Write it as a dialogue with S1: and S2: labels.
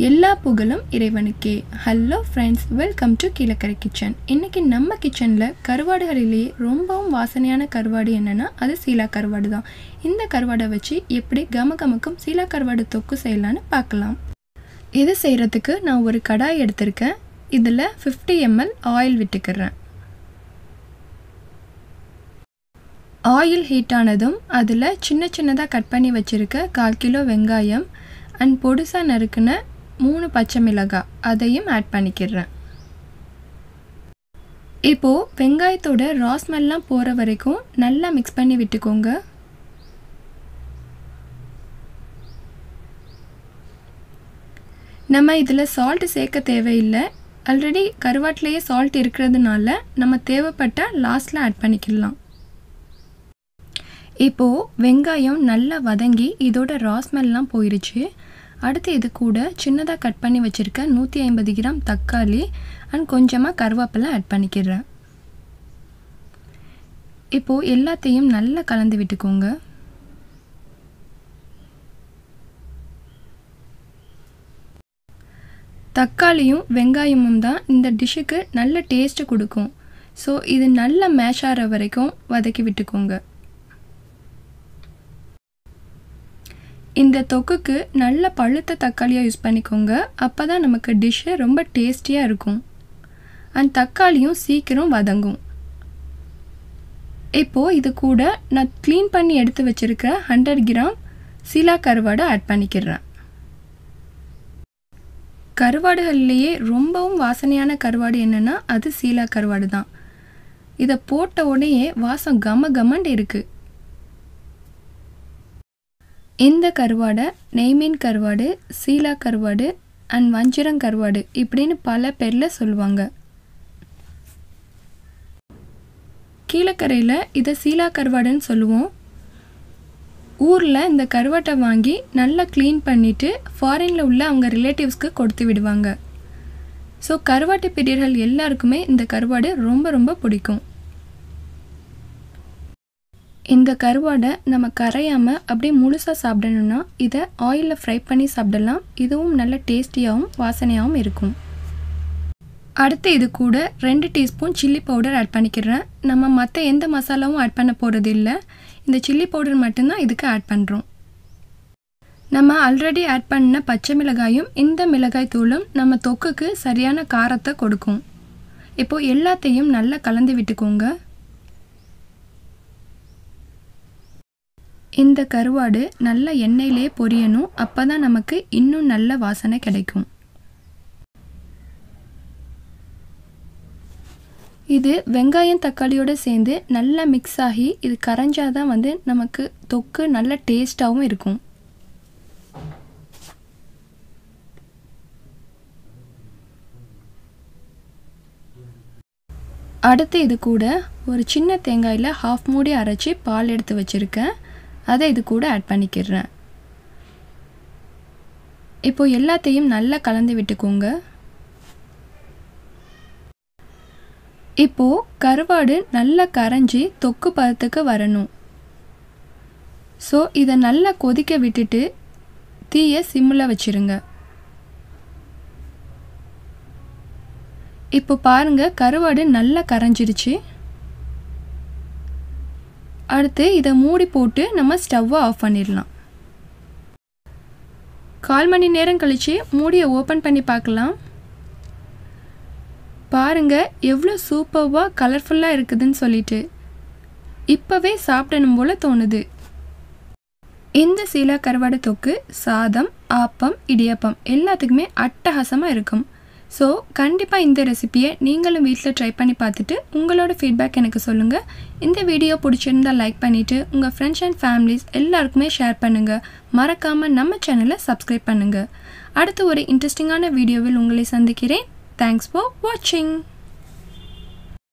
S1: எல்லா புகழும் இறைவனுக்கே. Hello friends, welcome to Keelakarai kitchen. இன்றைக்கி நம்ம கிச்சனில் கருவாடுகளிலேயே ரொம்பவும் வாசனையான கருவாடு என்னென்னா அது சீலா கருவாடு தான். இந்த கருவாடை வச்சு எப்படி கமகமக்கும் சீலா கருவாடு தொக்கு செய்யலான்னு பார்க்கலாம். இது செய்கிறதுக்கு நான் ஒரு கடாய் எடுத்திருக்கேன். இதில் 50 ml ஆயில் விட்டுக்கிறேன். ஆயில் ஹீட் ஆனதும் அதில் சின்ன சின்னதாக கட் பண்ணி வச்சுருக்க 1/4 கிலோ வெங்காயம் அண்ட் பொடிசாக நறுக்குன 3 பச்சை மிளகாய் அதையும் ஆட் பண்ணிக்கிறேன். இப்போது வெங்காயத்தோட ரா ஸ்மெல்லாம் போகிற வரைக்கும் நல்லா மிக்ஸ் பண்ணி விட்டுக்கோங்க. நம்ம இதில் சால்ட் சேர்க்க தேவையில்லை. ஆல்ரெடி கருவாட்டிலேயே சால்ட் இருக்கிறதுனால நம்ம தேவைப்பட்டால் லாஸ்ட்டில் ஆட் பண்ணிக்கலாம். இப்போது வெங்காயம் நல்லா வதங்கி இதோட ரா ஸ்மெல்லாம் போயிடுச்சு. அடுத்து இது கூட சின்னதாக கட் பண்ணி வச்சுருக்க 150 கிராம் தக்காளி அண்ட் கொஞ்சமாக கருவேப்பிலை ஆட் பண்ணிக்கிறேன். இப்போது எல்லாத்தையும் நல்லா கலந்து விட்டுக்கோங்க. தக்காளியும் வெங்காயமும் தான் இந்த டிஷ்ஷுக்கு நல்ல டேஸ்ட்டு கொடுக்கும். ஸோ இது நல்லா மேஷ் ஆகிற வரைக்கும் வதக்கி விட்டுக்கோங்க. இந்த தொக்குக்கு நல்ல பழுத்த தக்காளியாக யூஸ் பண்ணிக்கோங்க. அப்போ தான் நமக்கு டிஷ்ஷு ரொம்ப டேஸ்டியாக இருக்கும் அண்ட் தக்காளியும் சீக்கிரம் வதங்கும். இப்போது இது கூட நான் க்ளீன் பண்ணி எடுத்து வச்சுருக்கிற 100 கிராம் சீலா கருவாடை ஆட் பண்ணிக்கிறேன். கருவாடுகள்லேயே ரொம்பவும் வாசனையான கருவாடு என்னென்னா அது சீலா கருவாடு தான். இதை போட்ட உடனே வாசம் கமன்னு இருக்குது. இந்த கருவாடை நெய்மீன் கருவாடு, சீலா கருவாடு அண்ட் வஞ்சரம் கருவாடு இப்படின்னு பல பேரில் சொல்லுவாங்க. கீழக்கரையில் இதை சீலா கருவாடுன்னு சொல்லுவோம். ஊரில் இந்த கருவாட்டை வாங்கி நல்லா க்ளீன் பண்ணிவிட்டு ஃபாரினில் உள்ள அவங்க ரிலேட்டிவ்ஸ்க்கு கொடுத்து விடுவாங்க. ஸோ கருவாட்டு பிரியர்கள் எல்லாருக்குமே இந்த கருவாடு ரொம்ப பிடிக்கும். இந்த கருவாடை நம்ம கரையாமல் அப்படியே முழுசாக சாப்பிடணுன்னா இதை ஆயிலில் ஃப்ரை பண்ணி சாப்பிடலாம். இதுவும் நல்ல டேஸ்டியாகவும் வாசனையாகவும் இருக்கும். அடுத்து இது கூட 2 டீஸ்பூன் சில்லி பவுடர் ஆட் பண்ணிக்கிறேன். நம்ம மற்ற எந்த மசாலாவும் ஆட் பண்ண போகிறது இல்லை. இந்த சில்லி பவுடர் மட்டும்தான் இதுக்கு ஆட் பண்ணுறோம். நம்ம ஆல்ரெடி ஆட் பண்ண பச்சை மிளகாயும் இந்த மிளகாய் தூளும் நம்ம தொக்குக்கு சரியான காரத்தை கொடுக்கும். இப்போது எல்லாத்தையும் நல்லா கலந்து விட்டுக்கோங்க. இந்த கருவாடு நல்ல எண்ணெயிலே பொரியணும். அப்போ தான் நமக்கு இன்னும் நல்ல வாசனை கிடைக்கும். இது வெங்காயம் தக்காளியோடு சேர்ந்து நல்லா மிக்ஸ் ஆகி இது கரைஞ்சாதான் நமக்கு தொக்கு நல்ல டேஸ்ட்டாகவும் இருக்கும். அடுத்து இது கூட ஒரு சின்ன தேங்காயில் 1/2 மூடி அரைச்சி பால் எடுத்து வச்சுருக்கேன். அதை இது கூட ஆட் பண்ணிக்கிறேன். இப்போ எல்லாத்தையும் நல்லா கலந்து விட்டுக்கோங்க. இப்போது கருவாடு நல்லா கரைஞ்சி தொக்கு பதத்துக்கு வரணும். ஸோ இதை நல்லா கொதிக்க விட்டுட்டு தீயை சிம்மில் வச்சுருங்க. இப்போ பாருங்கள், கருவாடு நல்லா கரைஞ்சிருச்சு. அடுத்து இதை மூடி போட்டு நம்ம ஸ்டவ்வை ஆஃப் பண்ணிடலாம். 1/4 மணி நேரம் கழித்து மூடியை ஓப்பன் பண்ணி பார்க்கலாம். பாருங்கள் எவ்வளோ சூப்பர்வாக கலர்ஃபுல்லாக இருக்குதுன்னு சொல்லிட்டு இப்போவே சாப்பிடணும் போல் தோணுது. இந்த சீலா கருவாடு தொக்கு சாதம், ஆப்பம், இடியாப்பம் எல்லாத்துக்குமே அட்டகாசமாக இருக்கும். ஸோ கண்டிப்பாக இந்த ரெசிபியை நீங்களும் வீட்டில் ட்ரை பண்ணி பார்த்துட்டு உங்களோட ஃபீட்பேக் எனக்கு சொல்லுங்கள். இந்த வீடியோ பிடிச்சிருந்தால் லைக் பண்ணிவிட்டு உங்கள் ஃப்ரெண்ட்ஸ் அண்ட் ஃபேமிலிஸ் எல்லாருக்குமே ஷேர் பண்ணுங்கள். மறக்காமல் நம்ம சேனலை சப்ஸ்கிரைப் பண்ணுங்கள். அடுத்து ஒரு இன்ட்ரெஸ்டிங்கான வீடியோவில் உங்களை சந்திக்கிறேன். தேங்க்ஸ் ஃபார் வாட்சிங்.